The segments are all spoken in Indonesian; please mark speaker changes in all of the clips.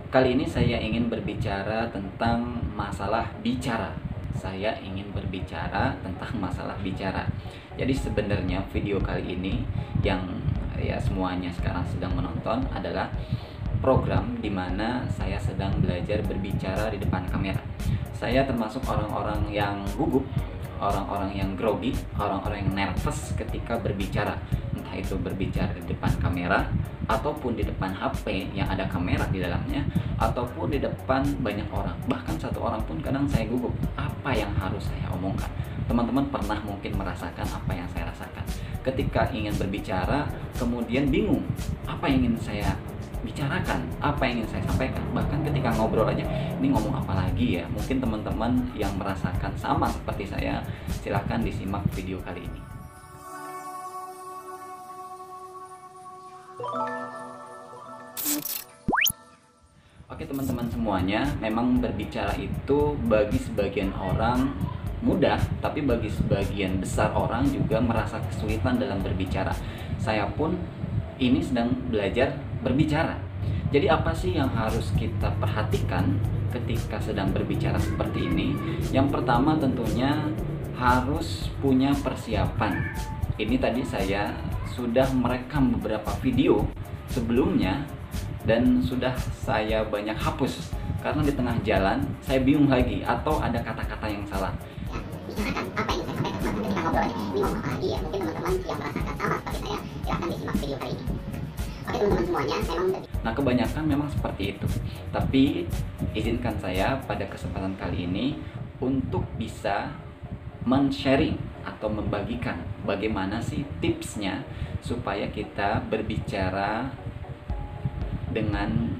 Speaker 1: Kali ini saya ingin berbicara tentang masalah bicara. Saya ingin berbicara tentang masalah bicara. Jadi sebenarnya video kali ini yang ya semuanya sekarang sedang menonton adalah program di mana saya sedang belajar berbicara di depan kamera. Saya termasuk orang-orang yang gugup, orang-orang yang grogi, orang-orang yang nervous ketika berbicara. Entah itu berbicara di depan kamera, ataupun di depan HP yang ada kamera di dalamnya, ataupun di depan banyak orang. Bahkan satu orang pun kadang saya gugup. Apa yang harus saya omongkan? Teman-teman pernah mungkin merasakan apa yang saya rasakan. Ketika ingin berbicara, kemudian bingung. Apa yang ingin saya bicarakan, apa yang ingin saya sampaikan. Bahkan ketika ngobrol aja, ini ngomong apa lagi ya. Mungkin teman-teman yang merasakan sama seperti saya, silahkan disimak video kali ini. Oke teman-teman semuanya, memang berbicara itu bagi sebagian orang mudah, tapi bagi sebagian besar orang juga merasa kesulitan dalam berbicara. Saya pun ini sedang belajar berbicara. Jadi apa sih yang harus kita perhatikan ketika sedang berbicara seperti ini? Yang pertama tentunya harus punya persiapan. Ini tadi saya sudah merekam beberapa video sebelumnya dan sudah saya banyak hapus karena di tengah jalan saya bingung lagi atau ada kata-kata yang salah.
Speaker 2: Misalkan apa yang saya sampaikan ketika ngobrol ini ngomong apa lagi ya, mungkin teman-teman yang merasakan sama seperti saya, silahkan disimak video kali ini. Oke teman-teman semuanya,
Speaker 1: Nah kebanyakan memang seperti itu. Tapi izinkan saya pada kesempatan kali ini untuk bisa men-sharing atau membagikan bagaimana sih tipsnya supaya kita berbicara dengan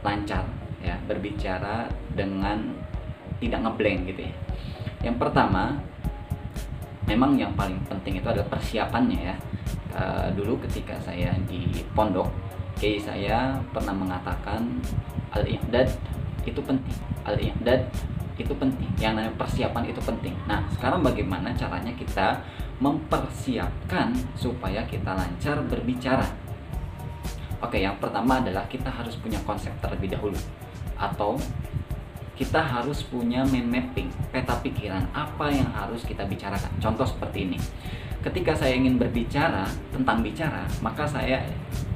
Speaker 1: lancar ya, berbicara dengan tidak ngeblank gitu ya. Yang pertama, memang yang paling penting itu adalah persiapannya ya. Dulu ketika saya di pondok, kiai saya pernah mengatakan al-i'dad itu penting. Al-i'dad itu penting. Yang namanya persiapan itu penting. Nah, sekarang bagaimana caranya kita mempersiapkan supaya kita lancar berbicara? Oke, yang pertama adalah kita harus punya konsep terlebih dahulu, atau kita harus punya mind mapping, peta pikiran apa yang harus kita bicarakan. Contoh seperti ini, ketika saya ingin berbicara tentang bicara, maka saya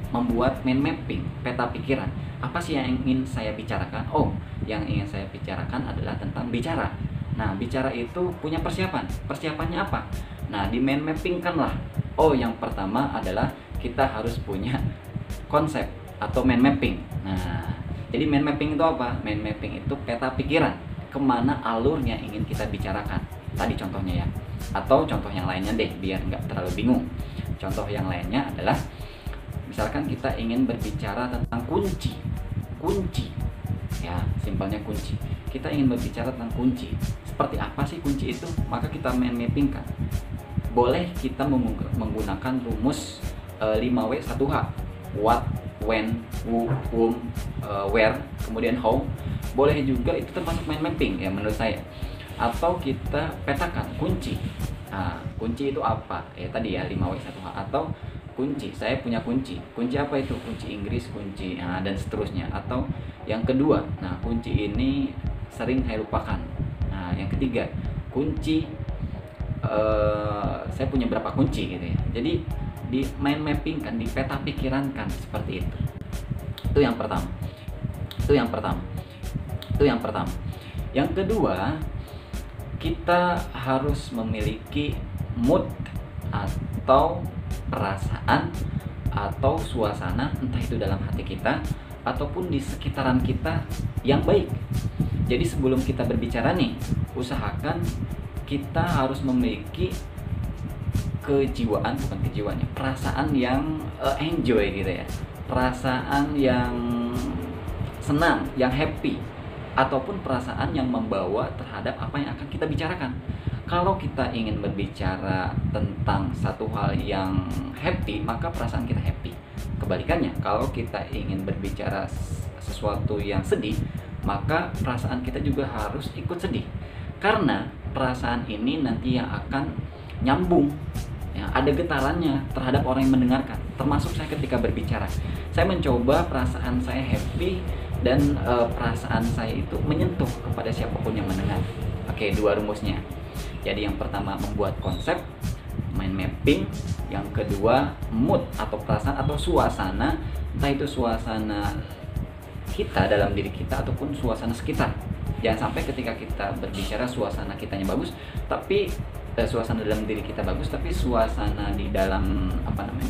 Speaker 1: membuat mind mapping, peta pikiran. Apa sih yang ingin saya bicarakan? Oh, yang ingin saya bicarakan adalah tentang bicara. Nah, bicara itu punya persiapan. Persiapannya apa? Nah, di mind mapping kan lah. Oh, yang pertama adalah kita harus punya konsep atau mind mapping. Nah, jadi mind mapping itu apa? Mind mapping itu peta pikiran kemana alurnya ingin kita bicarakan. Tadi contohnya ya. Atau contoh yang lainnya deh, biar nggak terlalu bingung. Contoh yang lainnya adalah misalkan kita ingin berbicara tentang kunci. Ya, simpelnya kunci. Kita ingin berbicara tentang kunci. Seperti apa sih kunci itu? Maka kita mind mapping kan. Boleh kita menggunakan rumus 5W1H. What, when, who, whom, where, kemudian how. Boleh juga, itu termasuk mind mapping ya menurut saya. Atau kita petakan kunci. Nah, kunci itu apa? Ya tadi ya 5W1H. Atau kunci, saya punya kunci. Kunci apa itu? Kunci Inggris, kunci dan seterusnya. Atau yang kedua, nah kunci ini sering saya lupakan. Nah, yang ketiga, kunci saya punya berapa kunci gitu ya. Jadi di mind mapping kan, di peta pikiran kan, seperti itu. Itu yang pertama. Yang kedua, kita harus memiliki mood atau perasaan atau suasana, entah itu dalam hati kita ataupun di sekitaran kita yang baik. Jadi sebelum kita berbicara nih, usahakan kita harus memiliki perasaan yang enjoy gitu ya, perasaan yang senang, yang happy, ataupun perasaan yang membawa terhadap apa yang akan kita bicarakan. Kalau kita ingin berbicara tentang satu hal yang happy, maka perasaan kita happy. Kebalikannya, kalau kita ingin berbicara sesuatu yang sedih, maka perasaan kita juga harus ikut sedih. Karena perasaan ini nanti yang akan nyambung ya, ada getarannya terhadap orang yang mendengarkan. termasuk saya ketika berbicara. Saya mencoba perasaan saya happy dan perasaan saya itu menyentuh kepada siapapun yang mendengar. Oke, 2 rumusnya. Jadi yang pertama membuat konsep, mind mapping. Yang kedua mood atau perasaan atau suasana, entah itu suasana kita dalam diri kita ataupun suasana sekitar. Jangan sampai ketika kita berbicara suasana kitanya bagus, tapi suasana dalam diri kita bagus, tapi suasana di dalam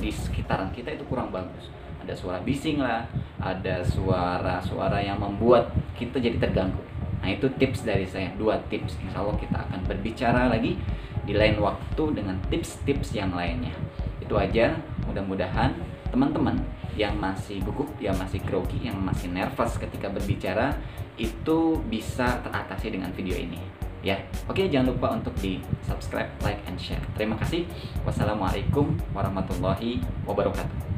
Speaker 1: di sekitaran kita itu kurang bagus. Ada suara bising lah, ada suara-suara yang membuat kita jadi terganggu. Nah, itu tips dari saya, 2 tips. Insya Allah kita akan berbicara lagi di lain waktu dengan tips-tips yang lainnya. Itu aja, mudah-mudahan teman-teman yang masih gugup, yang masih grogi, yang masih nervous ketika berbicara itu bisa teratasi dengan video ini. Ya, oke, jangan lupa untuk di subscribe, like, and share. Terima kasih. Wassalamualaikum warahmatullahi wabarakatuh.